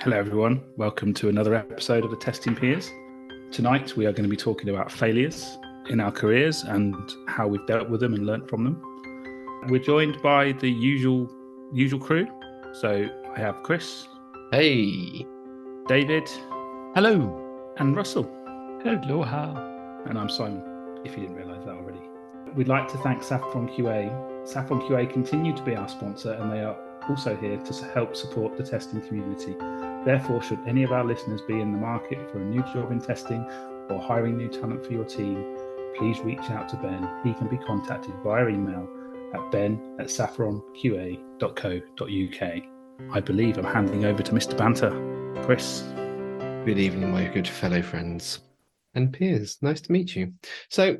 Hello everyone, welcome to another episode of the Testing Peers. Tonight we are going to be talking about failures in our careers and how we've dealt with them and learnt from them. We're joined by the usual crew. So I have Chris. Hey. David. Hello. And Russell. Hello. And I'm Simon, if you didn't realise that already. We'd like to thank Saffron QA. Saffron QA continue to be our sponsor, and they are also here to help support the testing community. Therefore, should any of our listeners be in the market for a new job in testing or hiring new talent for your team, please reach out to Ben. He can be contacted via email at ben@saffronqa.co.uk. I believe I'm handing over to Mr. Banter. Chris. Good evening, my good fellow friends and peers. Nice to meet you. So,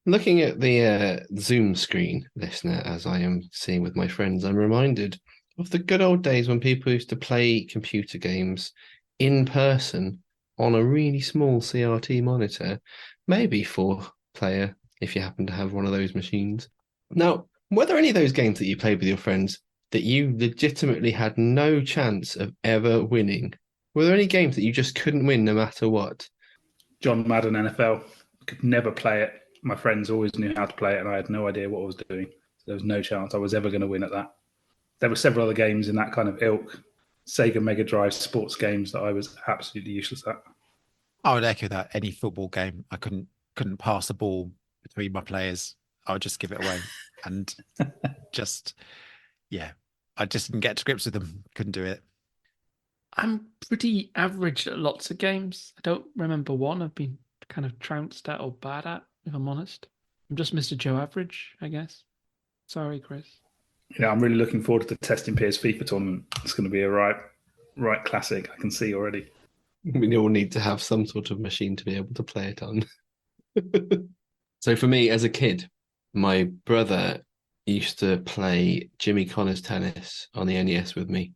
looking at the Zoom screen, listener, as I am seeing with my friends, I'm reminded of the good old days when people used to play computer games in person on a really small CRT monitor, maybe 4-player, if you happen to have one of those machines. Now, were there any of those games that you played with your friends that you legitimately had no chance of ever winning? Were there any games that you just couldn't win no matter what? John Madden NFL. I could never play it. My friends always knew how to play it, and I had no idea what I was doing. So there was no chance I was ever going to win at that. There were several other games in that kind of ilk, Sega Mega Drive sports games, that I was absolutely useless at. I would echo that. Any football game, I couldn't pass the ball between my players. I would just give it away, and I just didn't get to grips with them. Couldn't do it. I'm pretty average at lots of games. I don't remember one I've been kind of trounced at or bad at, if I'm honest. I'm just Mr. Joe Average, I guess. Sorry, Chris. I'm really looking forward to the Testing Peers FIFA tournament. It's going to be a right classic. I can see already. We all need to have some sort of machine to be able to play it on. So for me, as a kid, my brother used to play Jimmy Connors tennis on the NES with me.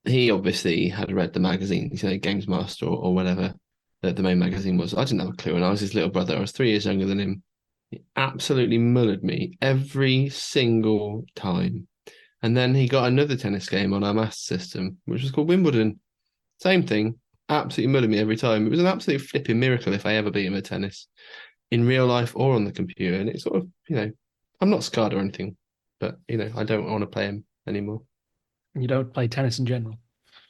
He obviously had read the magazine, Games Master or whatever that the main magazine was. I didn't have a clue, and I was his little brother. I was 3 years younger than him. He absolutely mullered me every single time. And then he got another tennis game on our master system, which was called Wimbledon. Same thing, absolutely mullered me every time. It was an absolute flipping miracle if I ever beat him at tennis, in real life or on the computer. And it's sort of, I'm not scarred or anything, but, I don't want to play him anymore. You don't play tennis in general?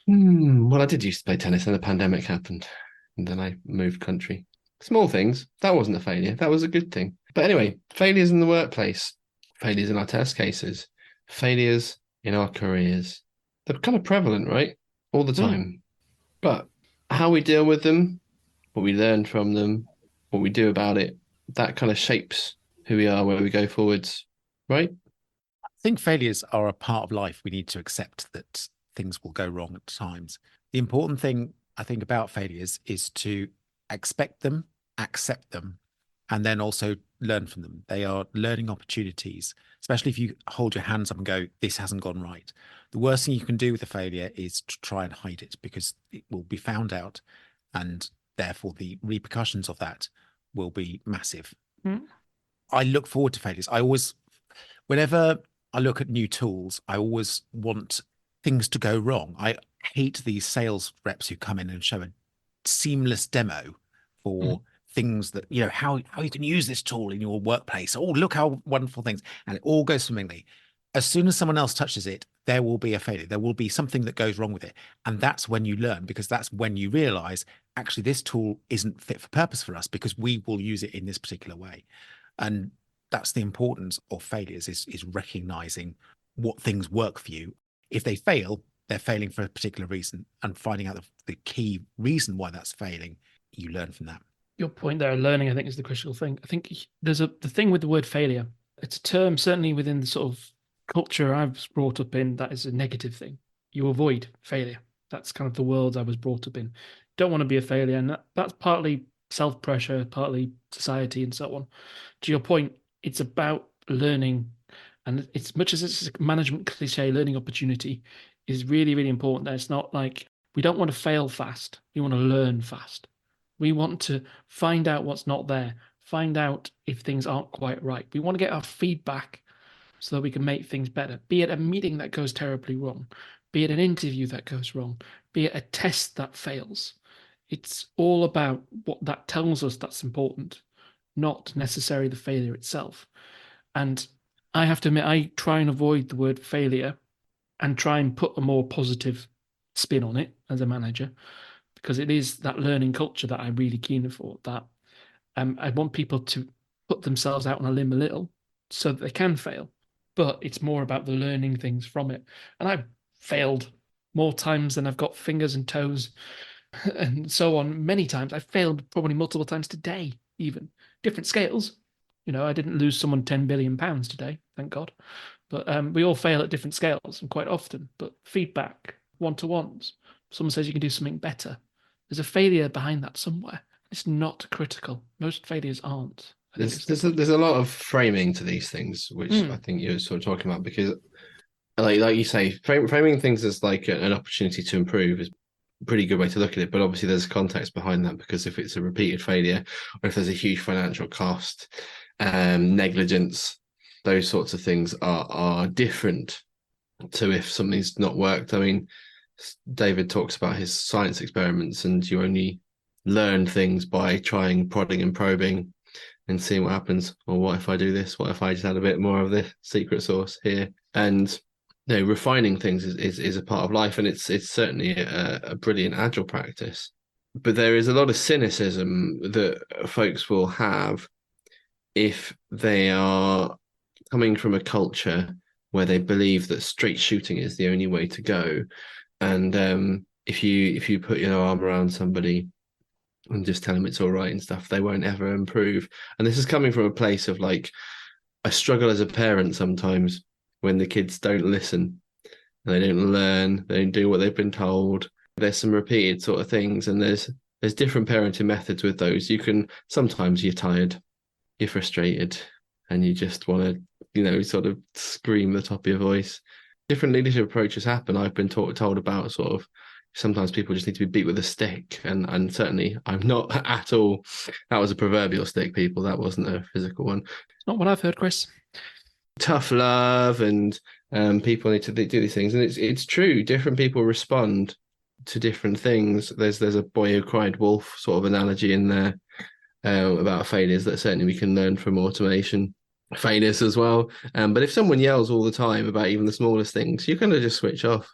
Well, I did used to play tennis, and the pandemic happened, and then I moved country. Small things. That wasn't a failure. That was a good thing. But anyway, failures in the workplace, failures in our test cases, failures in our careers. They're kind of prevalent, right? All the time. But how we deal with them, what we learn from them, what we do about it, that kind of shapes who we are, where we go forwards, right? I think failures are a part of life. We need to accept that things will go wrong at times. The important thing, I think, about failures is to expect them, accept them, and then also learn from them. They are learning opportunities, especially if you hold your hands up and go, this hasn't gone right. The worst thing you can do with a failure is to try and hide it, because it will be found out, and therefore the repercussions of that will be massive. I look forward to failures. Whenever I look at new tools, I always want things to go wrong. I hate these sales reps who come in and show a seamless demo for things that, how you can use this tool in your workplace. Oh, look how wonderful things. And it all goes swimmingly. As soon as someone else touches it, there will be a failure. There will be something that goes wrong with it. And that's when you learn, because that's when you realize, actually, this tool isn't fit for purpose for us, because we will use it in this particular way. And that's the importance of failures, is recognizing what things work for you. If they fail, they're failing for a particular reason, and finding out the key reason why that's failing, you learn from that. Your point there, learning, I think, is the crucial thing. I think there's the thing with the word failure. It's a term, certainly within the sort of culture I was brought up in, that is a negative thing. You avoid failure. That's kind of the world I was brought up in. Don't want to be a failure. And that's partly self-pressure, partly society and so on. To your point, it's about learning. And it's much as it's a management cliche, learning opportunity is really, really important. That it's not like, we don't want to fail fast. We want to learn fast. We want to find out what's not there, find out if things aren't quite right. We want to get our feedback so that we can make things better. Be it a meeting that goes terribly wrong, be it an interview that goes wrong, be it a test that fails. It's all about what that tells us that's important, not necessarily the failure itself. And I have to admit, I try and avoid the word failure and try and put a more positive spin on it as a manager, because it is that learning culture that I'm really keen for, that I want people to put themselves out on a limb a little so that they can fail. But it's more about the learning things from it. And I've failed more times than I've got fingers and toes and so on. Many times I've failed, probably multiple times today, even different scales. You know, I didn't lose someone £10 billion today, thank God. But we all fail at different scales and quite often. But feedback, one-to-ones, someone says you can do something better. There's a failure behind that somewhere. It's not critical. Most failures aren't. There's a lot of framing to these things, which I think you're sort of talking about, because like you say, framing things as like an opportunity to improve is a pretty good way to look at it. But obviously there's context behind that, because if it's a repeated failure or if there's a huge financial cost, negligence, those sorts of things are different to if something's not worked. I mean, David talks about his science experiments, and you only learn things by trying, prodding and probing and seeing what happens. Or what if I do this? What if I just add a bit more of the secret sauce here? And refining things is a part of life, and it's certainly a brilliant agile practice. But there is a lot of cynicism that folks will have if they are coming from a culture where they believe that straight shooting is the only way to go. And if you put your arm around somebody and just tell them it's all right and stuff, they won't ever improve. And this is coming from a place of like, I struggle as a parent sometimes when the kids don't listen, and they don't learn, they don't do what they've been told. There's some repeated sort of things, and there's different parenting methods with those. Sometimes you're tired, you're frustrated, and you just want to, sort of scream the top of your voice. Different leadership approaches happen. I've been told about sort of sometimes people just need to be beat with a stick, and certainly I'm not at all. That was a proverbial stick, people. That wasn't a physical one. It's not what I've heard, Chris. Tough love, and people need to do these things, and it's true. Different people respond to different things. There's a boy who cried wolf sort of analogy in there about failures that certainly we can learn from automation failures as well. But if someone yells all the time about even the smallest things, you're going to just switch off.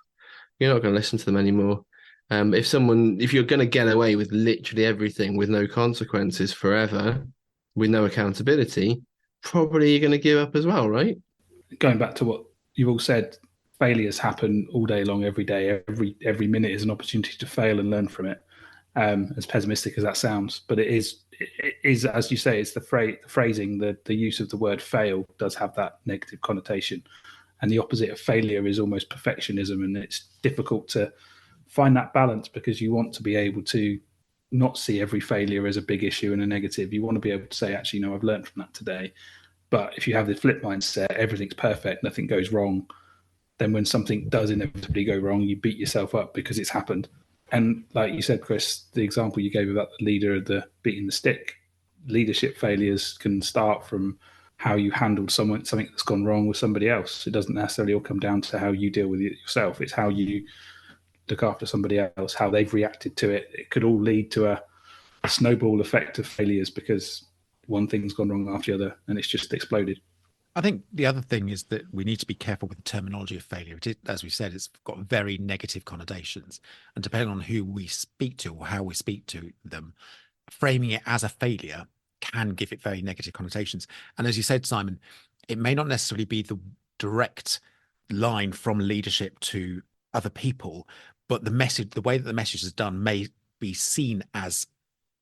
You're not going to listen to them anymore. If you're going to get away with literally everything with no consequences forever, with no accountability, probably you're going to give up as well, right? Going back to what you've all said, failures happen all day long, every day. Every minute is an opportunity to fail and learn from it. As pessimistic as that sounds, but it is, as you say, it's the phrasing, the use of the word fail does have that negative connotation, and the opposite of failure is almost perfectionism, and it's difficult to find that balance, because you want to be able to not see every failure as a big issue and a negative. You want to be able to say, actually, no, I've learned from that today. But if you have the flip mindset, everything's perfect, nothing goes wrong, then when something does inevitably go wrong, you beat yourself up because it's happened. And like you said, Chris, the example you gave about the leader of the beating the stick, leadership failures can start from how you handled something that's gone wrong with somebody else. It doesn't necessarily all come down to how you deal with it yourself. It's how you look after somebody else, how they've reacted to it. It could all lead to a snowball effect of failures because one thing's gone wrong after the other and it's just exploded. I think the other thing is that we need to be careful with the terminology of failure. As we said, it's got very negative connotations, and depending on who we speak to or how we speak to them, framing it as a failure can give it very negative connotations. And as you said, Simon, it may not necessarily be the direct line from leadership to other people, but the way that the message is done may be seen as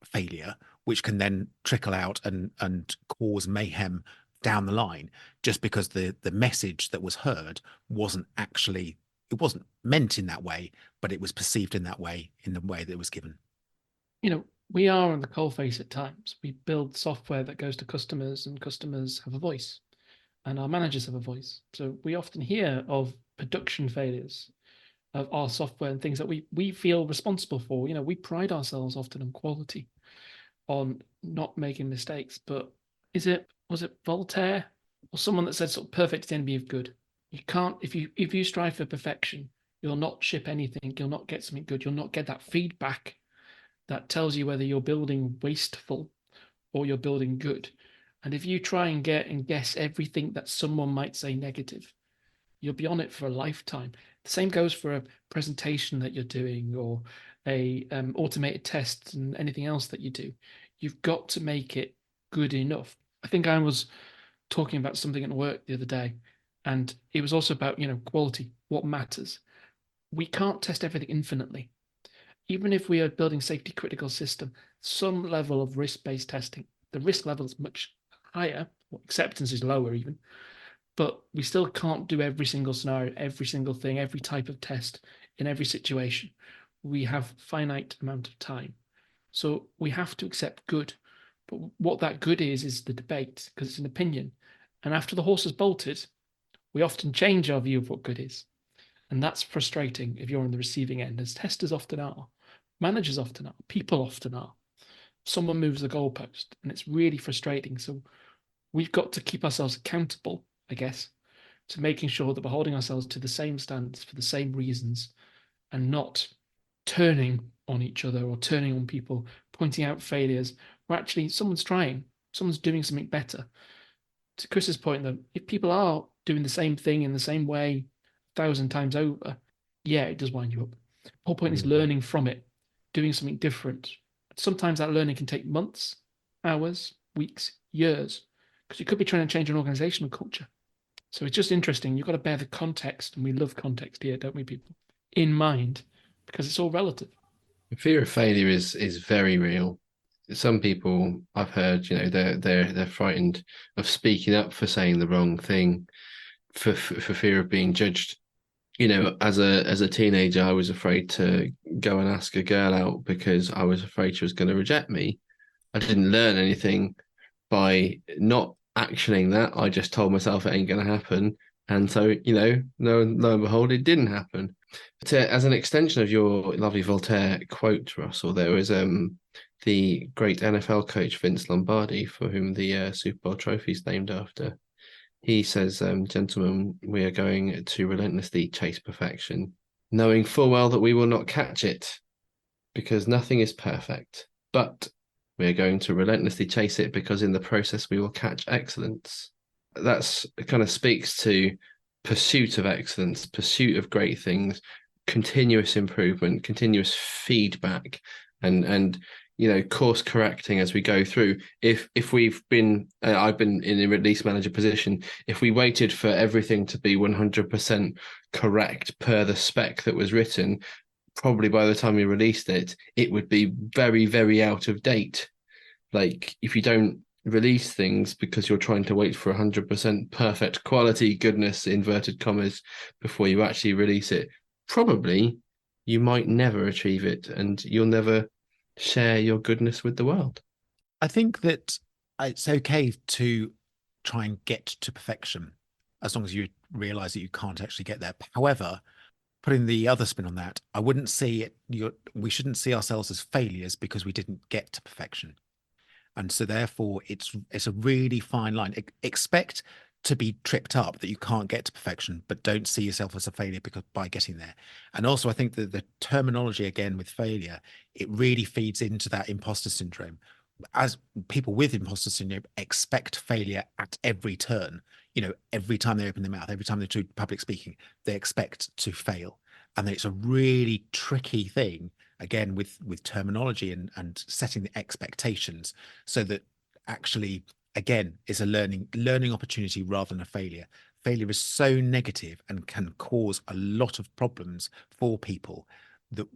failure, which can then trickle out and cause mayhem down the line, just because the message that was heard wasn't meant in that way, but it was perceived in that way, in the way that it was given. We are on the coalface at times. We build software that goes to customers, and customers have a voice, and our managers have a voice. So we often hear of production failures of our software and things that we feel responsible for. We pride ourselves often on quality, on not making mistakes. But was it Voltaire or someone that said sort of perfect is the enemy of good? You can't, if you strive for perfection, You'll not ship anything. You'll not get something good. You'll not get that feedback that tells you whether you're building wasteful or you're building good. And if you try and get and guess everything that someone might say negative, you'll be on it for a lifetime. The same goes for a presentation that you're doing, or a automated test, and anything else that you do. You've got to make it good enough. I think I was talking about something at work the other day, and it was also about, quality, what matters. We can't test everything infinitely. Even if we are building safety critical system, some level of risk-based testing, the risk level is much higher, or acceptance is lower even, but we still can't do every single scenario, every single thing, every type of test in every situation. We have finite amount of time. So we have to accept good. But what that good is the debate, because it's an opinion. And after the horse has bolted, we often change our view of what good is. And that's frustrating if you're on the receiving end, as testers often are, managers often are, people often are. Someone moves the goalpost, and it's really frustrating. So we've got to keep ourselves accountable, I guess, to making sure that we're holding ourselves to the same standards for the same reasons, and not turning on each other or turning on people, pointing out failures, where actually someone's trying, someone's doing something better. To Chris's point, that if people are doing the same thing in the same way 1,000 times over, yeah, it does wind you up. The whole point is learning from it, doing something different. Sometimes that learning can take months, hours, weeks, years, because you could be trying to change an organizational culture. So it's just interesting. You've got to bear the context, and we love context here, don't we, people, in mind, because it's all relative. Fear of failure is very real. Some people I've heard, they're frightened of speaking up for saying the wrong thing, for fear of being judged. As a teenager, I was afraid to go and ask a girl out because I was afraid she was going to reject me. I didn't learn anything by not actioning that. I just told myself it ain't going to happen. And so, lo and behold, it didn't happen. But as an extension of your lovely Voltaire quote, Russell, there was the great NFL coach Vince Lombardi, for whom the Super Bowl trophy is named after. He says, gentlemen, we are going to relentlessly chase perfection, knowing full well that we will not catch it, because nothing is perfect. But we are going to relentlessly chase it, because in the process we will catch excellence. That's kind of speaks to pursuit of excellence, pursuit of great things, continuous improvement, continuous feedback, and course correcting as we go through. If we've been, I've been in a release manager position, if we waited for everything to be 100% correct per the spec that was written, probably by the time we released it, it would be very, very out of date. Like, if you don't release things because you're trying to wait for 100% perfect quality, goodness, inverted commas, before you actually release it, probably you might never achieve it, and you'll never share your goodness with the world. I think that it's okay to try and get to perfection, as long as you realize that you can't actually get there. However, putting the other spin on that, I wouldn't see it. We shouldn't see ourselves as failures because we didn't get to perfection. And so therefore it's a really fine line. Expect to be tripped up that you can't get to perfection, but don't see yourself as a failure by getting there. And also, I think that the terminology, again, with failure, it really feeds into that imposter syndrome. As people with imposter syndrome expect failure at every turn, every time they open their mouth, every time they do public speaking, they expect to fail. And it's a really tricky thing, again, with terminology and setting the expectations, so that actually, again, is a learning opportunity rather than a failure. Failure is so negative and can cause a lot of problems for people that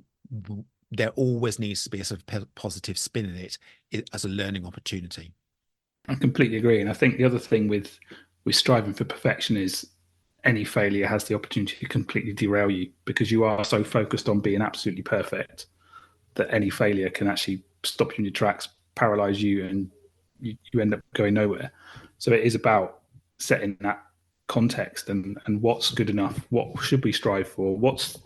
there always needs to be a sort of positive spin in it as a learning opportunity. I completely agree. And I think the other thing with striving for perfection is any failure has the opportunity to completely derail you, because you are so focused on being absolutely perfect that any failure can actually stop you in your tracks, paralyze you, and you end up going nowhere. So it is about setting that context and what's good enough, what should we strive for, what's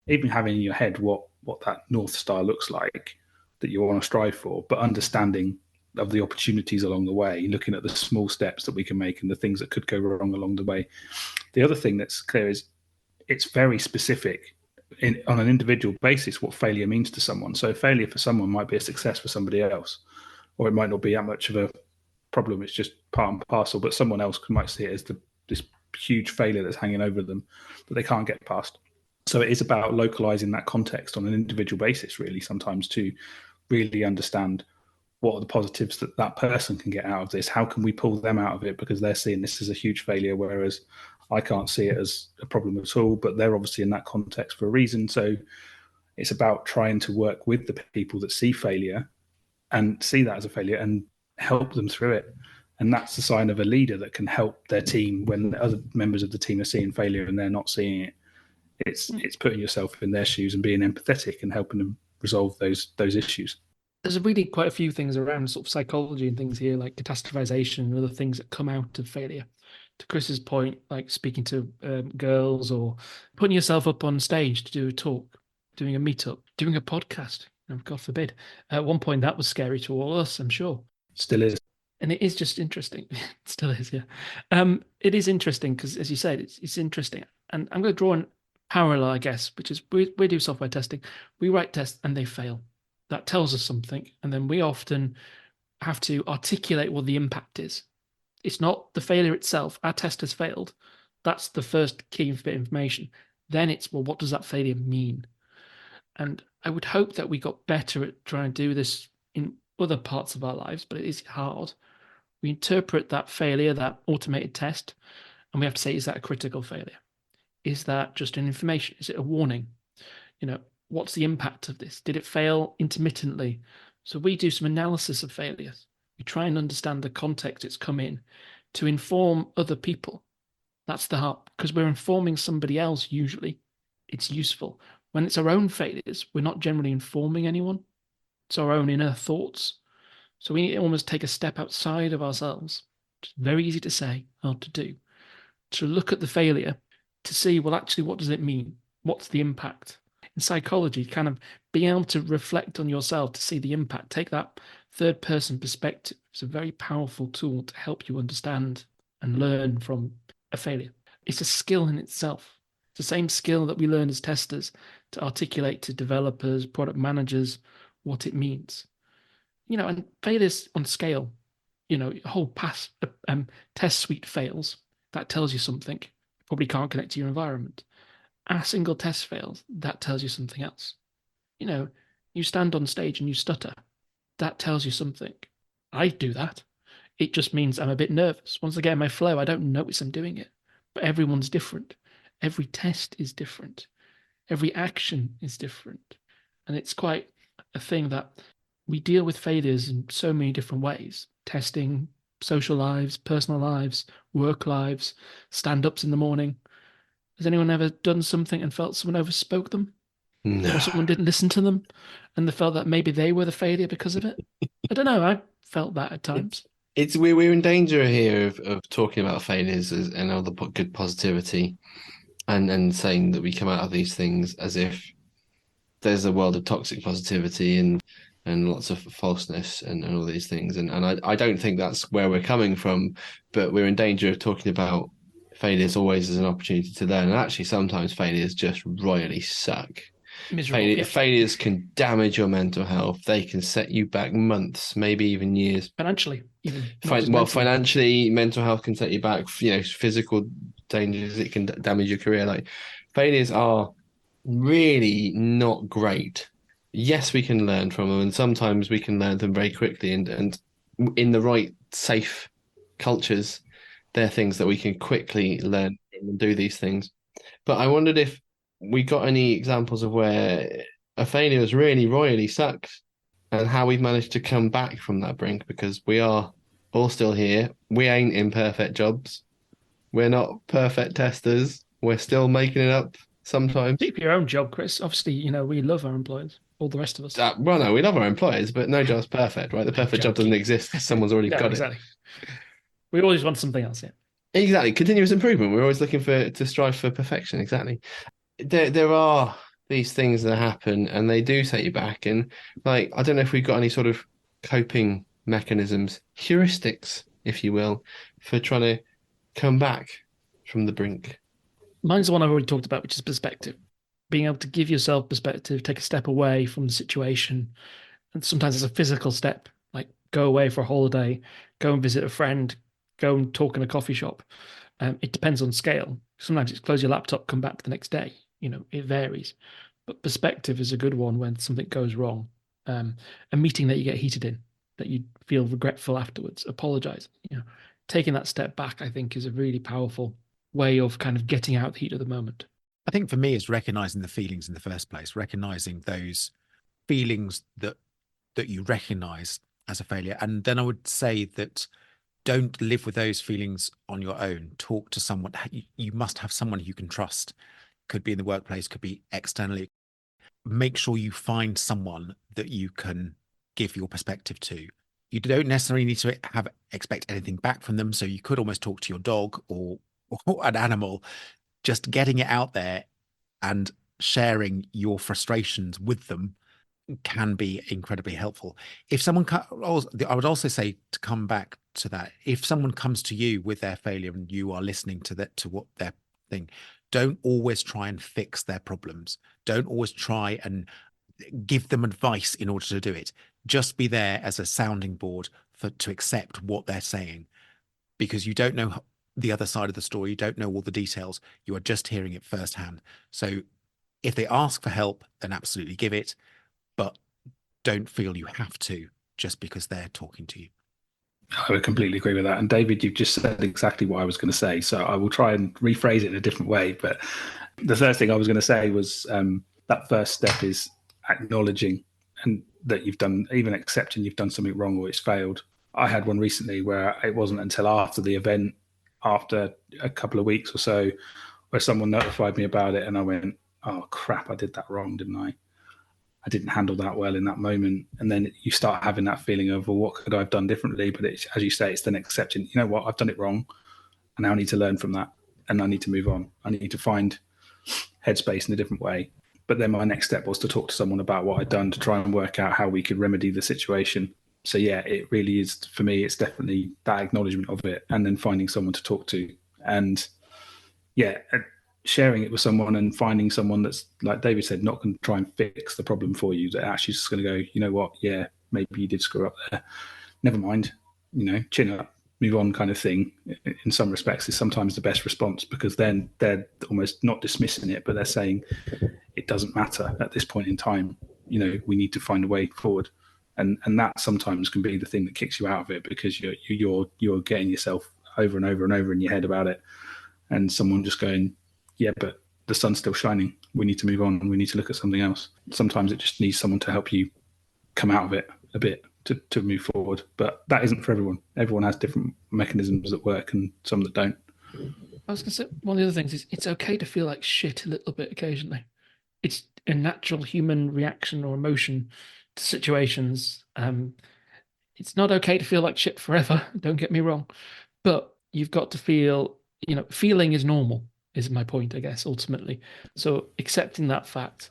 even having in your head what that North Star looks like that you want to strive for, but understanding of the opportunities along the way, looking at the small steps that we can make and the things that could go wrong along the way. The other thing that's clear is it's very specific on an individual basis what failure means to someone. So failure for someone might be a success for somebody else, or it might not be that much of a problem. It's just part and parcel, but someone else might see it as this huge failure that's hanging over them that they can't get past. So it is about localizing that context on an individual basis, really, sometimes to really understand what are the positives that that person can get out of this. How can we pull them out of it because they're seeing this as a huge failure, whereas I can't see it as a problem at all, but they're obviously in that context for a reason. So it's about trying to work with the people that see failure and see that as a failure and help them through it. And that's the sign of a leader that can help their team when the other members of the team are seeing failure and they're not seeing it. It's putting yourself in their shoes and being empathetic and helping them resolve those issues. There's really quite a few things around sort of psychology and things here, like catastrophization and other things that come out of failure. To Chris's point, like speaking to girls or putting yourself up on stage to do a talk, doing a meetup, doing a podcast, God forbid. At one point, that was scary to all of us, I'm sure. Still is. And it is just interesting. It still is, yeah. It is interesting because, as you said, it's interesting. And I'm going to draw a parallel, I guess, which is we do software testing. We write tests and they fail. That tells us something. And then we often have to articulate what the impact is. It's not the failure itself. Our test has failed. That's the first key bit of information. Then it's, well, what does that failure mean? And I would hope that we got better at trying to do this in other parts of our lives, but it is hard. We interpret that failure, that automated test, and we have to say, is that a critical failure? Is that just an information? Is it a warning? What's the impact of this? Did it fail intermittently? So we do some analysis of failures. We try and understand the context it's come in to inform other people. That's the heart, because we're informing somebody else usually. It's useful. When it's our own failures, we're not generally informing anyone. It's our own inner thoughts. So we need to almost take a step outside of ourselves. It's very easy to say, hard to do. To look at the failure, to see, well, actually, what does it mean? What's the impact? In psychology, kind of being able to reflect on yourself to see the impact, take that third person perspective. It's a very powerful tool to help you understand and learn from a failure. It's a skill in itself. It's the same skill that we learn as testers to articulate to developers, product managers, what it means. And failures on scale, a whole test suite fails. That tells you something. You probably can't connect to your environment. A single test fails. That tells you something else. You stand on stage and you stutter. That tells you something. I do that. It just means I'm a bit nervous. Once I get in my flow, I don't notice I'm doing it. But everyone's different. Every test is different. Every action is different. And it's quite a thing that we deal with failures in so many different ways. Testing, social lives, personal lives, work lives, stand-ups in the morning. Has anyone ever done something and felt someone overspoke them? No. Or someone didn't listen to them and they felt that maybe they were the failure because of it? I don't know. I felt that at times. We're in danger here of talking about failures and all the good positivity and saying that we come out of these things as if there's a world of toxic positivity and lots of falseness and all these things. And I don't think that's where we're coming from, but we're in danger of talking about failures always as an opportunity to learn. And actually, sometimes failures just royally suck. Miserable. Failures can damage your mental health. They can set you back months, maybe even years. Financially, even. Financially, mental health can set you back. Physical dangers, it can damage your career. Like, failures are really not great. Yes, we can learn from them, and sometimes we can learn them very quickly. And in the right, safe cultures, they're things that we can quickly learn and do these things. But I wondered if we got any examples of where a failure has really royally sucked and how we've managed to come back from that brink, because we are all still here. We ain't in perfect jobs. We're not perfect testers. We're still making it up sometimes. Keep your own job, Chris. Obviously, we love our employers, all the rest of us. Well, no, we love our employers, but no job's perfect, right? The perfect job doesn't exist. Someone's already got exactly. it. We always want something else, yeah. Exactly. Continuous improvement. We're always looking to strive for perfection. Exactly. There are these things that happen and they do set you back. And I don't know if we've got any sort of coping mechanisms, heuristics, if you will, for trying to come back from the brink. Mine's the one I've already talked about, which is perspective. Being able to give yourself perspective, take a step away from the situation. And sometimes it's a physical step, like go away for a holiday, go and visit a friend, go and talk in a coffee shop. It depends on scale. Sometimes it's close your laptop, come back the next day. It varies. But perspective is a good one when something goes wrong. A meeting that you get heated in, that you feel regretful afterwards, apologize. Taking that step back, I think, is a really powerful way of kind of getting out the heat of the moment. I think for me, it's recognizing the feelings in the first place, recognizing those feelings that you recognize as a failure. And then I would say that don't live with those feelings on your own. Talk to someone. You must have someone you can trust. Could be in the workplace, could be externally. Make sure you find someone that you can give your perspective to. You don't necessarily need to expect anything back from them. So you could almost talk to your dog or an animal. Just getting it out there and sharing your frustrations with them can be incredibly helpful. If someone, I would also say, to come back to that, if someone comes to you with their failure and you are listening to what their thing, don't always try and fix their problems. Don't always try and give them advice in order to do it. Just be there as a sounding board to accept what they're saying, because you don't know the other side of the story. You don't know all the details. You are just hearing it firsthand. So if they ask for help, then absolutely give it, but don't feel you have to just because they're talking to you. I would completely agree with that. And David, you've just said exactly what I was going to say. So I will try and rephrase it in a different way. But the first thing I was going to say was that first step is acknowledging and that you've done, even accepting you've done something wrong or it's failed. I had one recently where it wasn't until after the event, after a couple of weeks or so, where someone notified me about it and I went, oh crap, I did that wrong, didn't I? I didn't handle that well in that moment. And then you start having that feeling of, well, what could I have done differently? But it's, as you say, it's then accepting, you know what, I've done it wrong. And now I need to learn from that. And I need to move on. I need to find headspace in a different way. But then my next step was to talk to someone about what I'd done to try and work out how we could remedy the situation. So yeah, it really is, for me, it's definitely that acknowledgement of it and then finding someone to talk to. And yeah, sharing it with someone and finding someone that's, like David said, not going to try and fix the problem for you, that actually just going to go, you know what, yeah, maybe you did screw up there. Never mind, chin up, move on kind of thing. In some respects is sometimes the best response, because then they're almost not dismissing it, but they're saying it doesn't matter at this point in time. We need to find a way forward. And that sometimes can be the thing that kicks you out of it, because you're getting yourself over and over and over in your head about it. And someone just going, yeah, but the sun's still shining. We need to move on. We need to look at something else. Sometimes it just needs someone to help you come out of it a bit to move forward. But that isn't for everyone. Everyone has different mechanisms that work and some that don't. I was going to say, one of the other things is it's okay to feel like shit a little bit occasionally. It's a natural human reaction or emotion to situations. It's not okay to feel like shit forever. Don't get me wrong. But you've got to feel, feeling is normal, is my point, I guess, ultimately. So accepting that fact,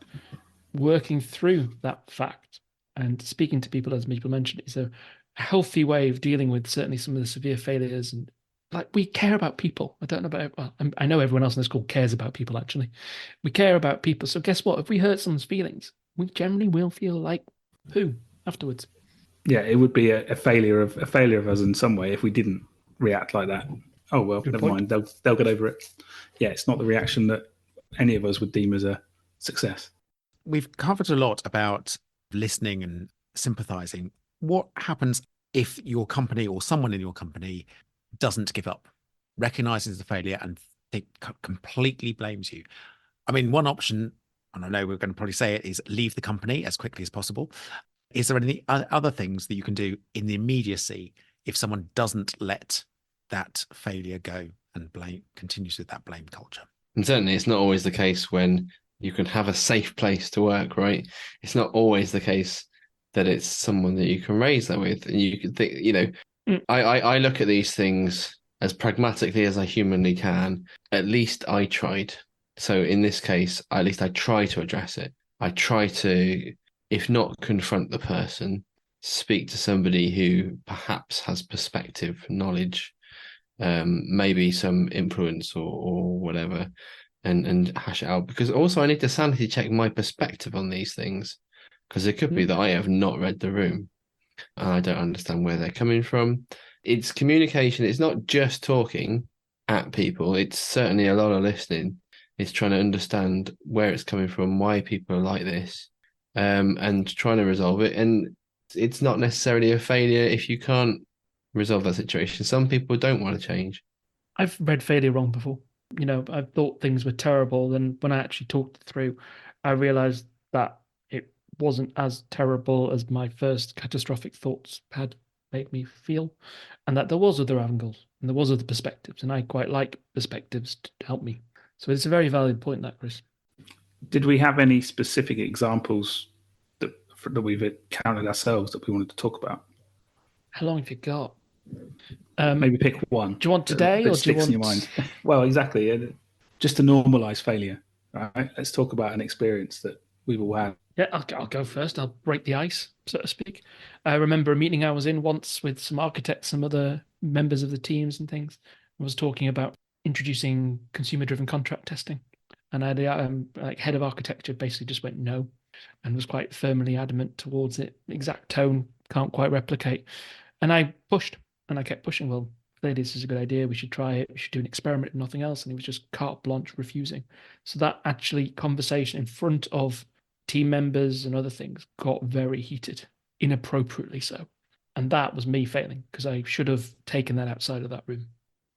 working through that fact, and speaking to people, as people mentioned, is a healthy way of dealing with certainly some of the severe failures. And like, we care about people. I don't know about, well, I know everyone else in this call cares about people, actually. We care about people. So guess what? If we hurt someone's feelings, we generally will feel like poo afterwards. Yeah, it would be a failure of us in some way if we didn't react like that. Oh well, Good never point. mind. They'll get over it. Yeah, it's not the reaction that any of us would deem as a success. We've covered a lot about listening and sympathizing. What happens if your company or someone in your company doesn't give up, recognizes the failure, and they completely blames you? I mean, one option, and I know we're going to probably say it, is leave the company as quickly as possible. Is there any other things that you can do in the immediacy if someone doesn't let that failure go and continues with that blame culture? And certainly it's not always the case when you can have a safe place to work, right? It's not always the case that it's someone that you can raise that with. And you can think, I look at these things as pragmatically as I humanly can. At least I tried. So in this case, at least I try to address it. I try to, if not confront the person, speak to somebody who perhaps has perspective, knowledge, maybe some influence or whatever, and hash it out, because also I need to sanity check my perspective on these things, because it could be that I have not read the room and I don't understand where they're coming from. It's communication. It's not just talking at people. It's certainly a lot of listening. It's trying to understand where it's coming from, why people are like this, and trying to resolve it. And it's not necessarily a failure if you can't resolve that situation. Some people don't want to change. I've read failure wrong before. I thought things were terrible. Then when I actually talked it through, I realized that it wasn't as terrible as my first catastrophic thoughts had made me feel, and that there was other angles and there was other perspectives, and I quite like perspectives to help me. So it's a very valid point, that, Chris. Did we have any specific examples that we've encountered ourselves that we wanted to talk about? How long have you got? Maybe pick one. Do you want today, or do you want? In your mind? Well, exactly. Just to normalise failure, right? Let's talk about an experience that we've all had. Yeah, I'll go first. I'll break the ice, so to speak. I remember a meeting I was in once with some architects, some other members of the teams and things. I was talking about introducing consumer-driven contract testing, and I had head of architecture basically just went no, and was quite firmly adamant towards it. Exact tone can't quite replicate, and I pushed, and I kept pushing. Well, clearly this is a good idea. We should try it. We should do an experiment and nothing else. And he was just carte blanche refusing. So that actually conversation in front of team members and other things got very heated, inappropriately so. And that was me failing, because I should have taken that outside of that room.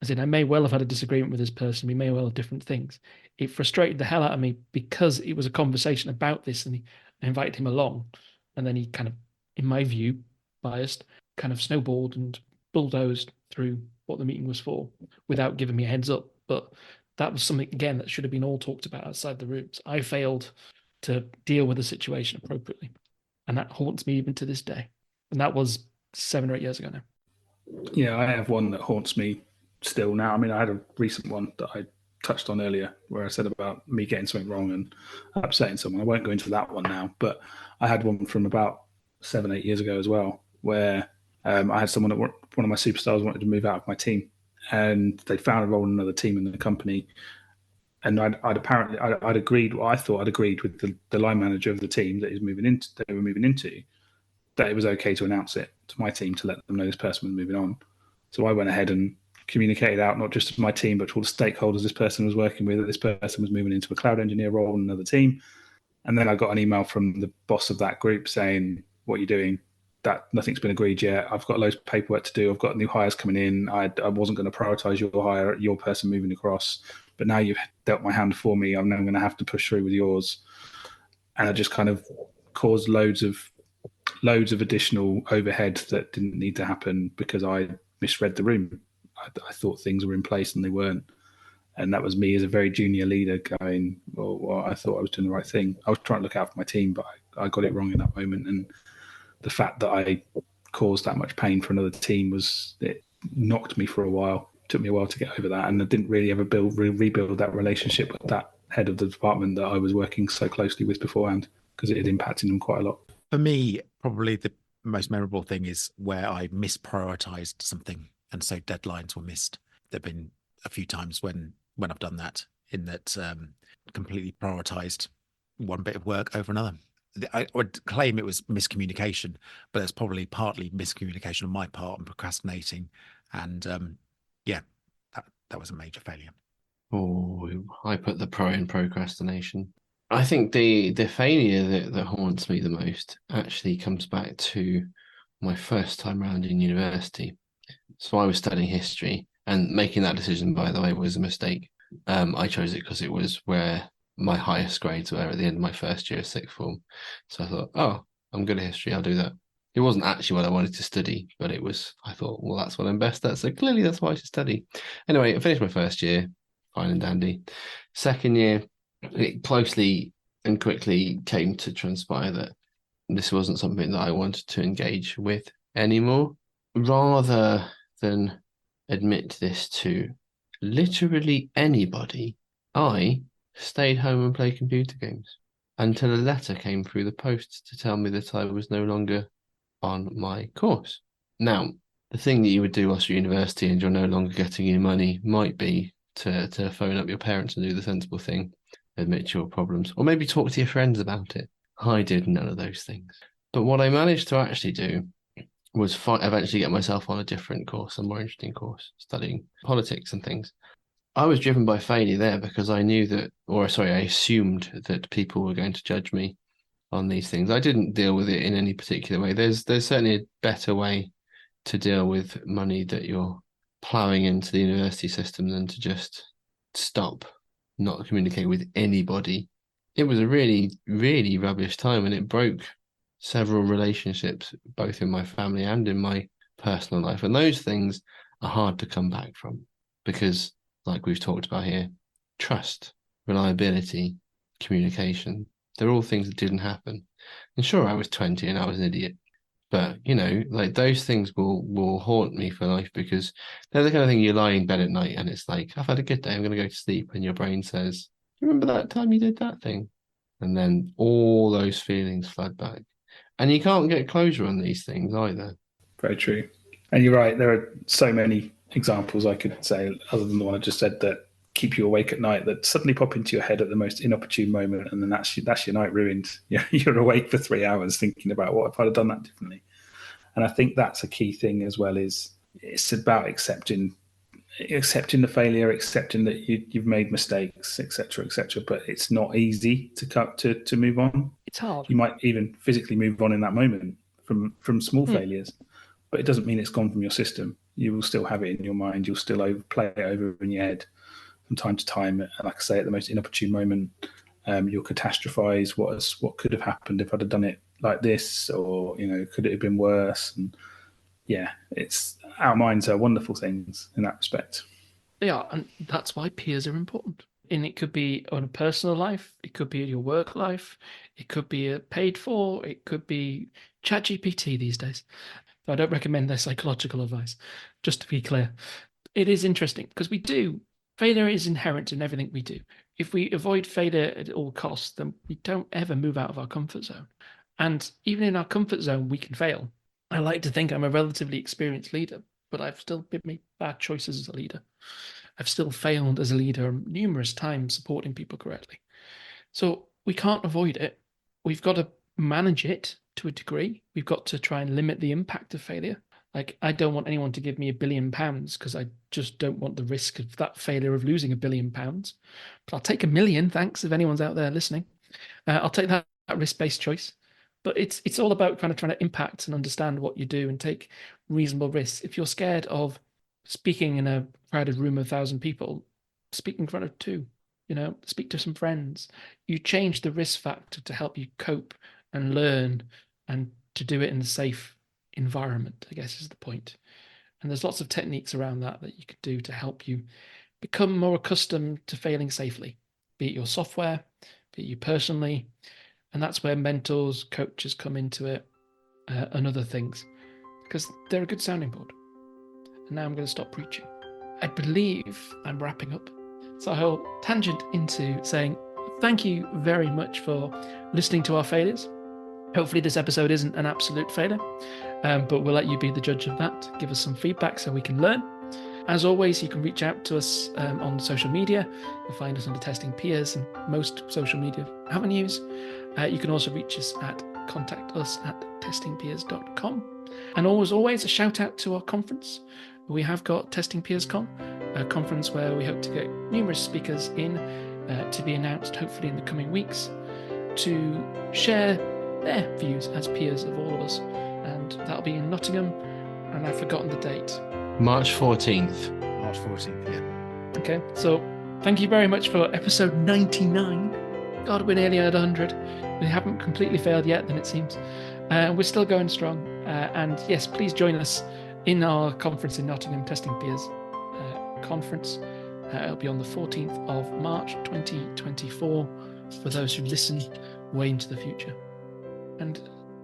As in, I may well have had a disagreement with this person. We may well have different things. It frustrated the hell out of me because it was a conversation about this, and I invited him along. And then he kind of, in my view, biased, kind of snowballed and bulldozed through what the meeting was for without giving me a heads up. But that was something, again, that should have been all talked about outside the rooms. I failed to deal with the situation appropriately, and that haunts me even to this day. And that was 7 or 8 years ago now. Yeah, I have one that haunts me still now. I mean, I had a recent one that I touched on earlier where I said about me getting something wrong and upsetting someone. I won't go into that one now, but I had one from about 7, 8 years ago as well, where I had someone, one of my superstars wanted to move out of my team, and they'd found a role in another team in the company. And I'd agreed, well, I thought I'd agreed with the line manager of the team that they were moving into, that it was okay to announce it to my team to let them know this person was moving on. So I went ahead and communicated out, not just to my team, but to all the stakeholders this person was working with, that this person was moving into a cloud engineer role in another team. And then I got an email from the boss of that group saying, "What are you doing? That nothing's been agreed yet. I've got loads of paperwork to do. I've got new hires coming in. I wasn't going to prioritize your hire, your person moving across, but now you've dealt my hand for me. I'm now going to have to push through with yours." And I just kind of caused loads of additional overhead that didn't need to happen because I misread the room. I thought things were in place and they weren't. And that was me as a very junior leader going, well, I thought I was doing the right thing. I was trying to look out for my team, but I got it wrong in that moment. And the fact that I caused that much pain for another team it knocked me for a while. It took me a while to get over that. And I didn't really ever rebuild that relationship with that head of the department that I was working so closely with beforehand, because it had impacted them quite a lot. For me, probably the most memorable thing is where I misprioritized something, and so deadlines were missed. There have been a few times when I've done that, in that completely prioritized one bit of work over another. I would claim it was miscommunication, but it's probably partly miscommunication on my part and procrastinating. And that was a major failure. Oh, I put the pro in procrastination. I think the failure that haunts me the most actually comes back to my first time around in university. So I was studying history, and making that decision, by the way, was a mistake. I chose it because it was where my highest grades were at the end of my first year of sixth form. So I thought, oh, I'm good at history, I'll do that. It wasn't actually what I wanted to study, but I thought, well, that's what I'm best at. So clearly that's what I should study. Anyway, I finished my first year, fine and dandy. Second year, it closely and quickly came to transpire that this wasn't something that I wanted to engage with anymore. Rather than admit this to literally anybody, I stayed home and played computer games until a letter came through the post to tell me that I was no longer on my course. Now, the thing that you would do whilst you're at university and you're no longer getting your money might be to phone up your parents and do the sensible thing, admit your problems, or maybe talk to your friends about it. I did none of those things. But what I managed to actually do was eventually get myself on a different course, a more interesting course, studying politics and things. I was driven by failure there because I knew that, I assumed that people were going to judge me on these things. I didn't deal with it in any particular way. There's certainly a better way to deal with money that you're ploughing into the university system than to just stop, not communicate with anybody. It was a really, really rubbish time, and it broke several relationships, both in my family and in my personal life. And those things are hard to come back from because, like we've talked about here, trust, reliability, communication, they're all things that didn't happen. And sure, I was 20 and I was an idiot. But, like those things will haunt me for life because they're the kind of thing you lie in bed at night and it's like, I've had a good day, I'm going to go to sleep. And your brain says, remember that time you did that thing? And then all those feelings flood back. And you can't get closure on these things either. Very true. And you're right, there are so many examples I could say, other than the one I just said, that keep you awake at night, that suddenly pop into your head at the most inopportune moment, and then that's your night ruined. You're awake for 3 hours thinking about what if I'd have done that differently. And I think that's a key thing as well, is it's about accepting the failure, accepting that you've made mistakes, etc., etc. But it's not easy to move on. It's hard. You might even physically move on in that moment from small failures, but it doesn't mean it's gone from your system. You will still have it in your mind. You'll still play it over in your head from time to time. And like I say, at the most inopportune moment, you'll catastrophize what could have happened if I'd have done it like this, or could it have been worse? And yeah, it's our minds are wonderful things in that respect. They are, and that's why peers are important. And it could be on a personal life, it could be your work life, it could be paid for, it could be ChatGPT these days. So I don't recommend their psychological advice, just to be clear. It is interesting because failure is inherent in everything we do. If we avoid failure at all costs, then we don't ever move out of our comfort zone. And even in our comfort zone, we can fail. I like to think I'm a relatively experienced leader, but I've still made bad choices as a leader. I've still failed as a leader numerous times supporting people correctly. So we can't avoid it. We've got to manage it to a degree. We've got to try and limit the impact of failure. Like, I don't want anyone to give me £1 billion because I just don't want the risk of that failure of losing £1 billion. But I'll take 1 million, thanks, if anyone's out there listening. I'll take that risk-based choice. But it's all about kind of trying to impact and understand what you do and take reasonable risks. If you're scared of speaking in a crowded room of 1,000 people, speak in front of 2, speak to some friends. You change the risk factor to help you cope and learn and to do it in a safe environment, I guess is the point. And there's lots of techniques around that you could do to help you become more accustomed to failing safely, be it your software, be it you personally. And that's where mentors, coaches come into it, and other things, because they're a good sounding board. And now I'm going to stop preaching. I believe I'm wrapping up. So I'll tangent into saying thank you very much for listening to our failures. Hopefully this episode isn't an absolute failure, but we'll let you be the judge of that. Give us some feedback so we can learn. As always, you can reach out to us on social media. You'll find us under Testing Peers and most social media avenues. You can also reach us at ContactUs@testingpeers.com. And always a shout out to our conference. We have got Testing Peers Con, a conference where we hope to get numerous speakers in to be announced hopefully in the coming weeks to share their views as peers of all of us. And that'll be in Nottingham, and I've forgotten the date. March 14th. March 14th, yeah. Okay, so thank you very much for episode 99. God, we're nearly at 100. We haven't completely failed yet, then it seems. We're still going strong. And yes, please join us in our conference in Nottingham, Testing Peers conference. It'll be on the 14th of March 2024 for those who listen way into the future. And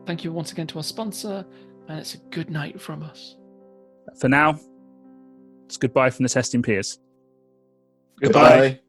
thank you once again to our sponsor, and it's a good night from us. For now, it's goodbye from the Testing Peers. Goodbye.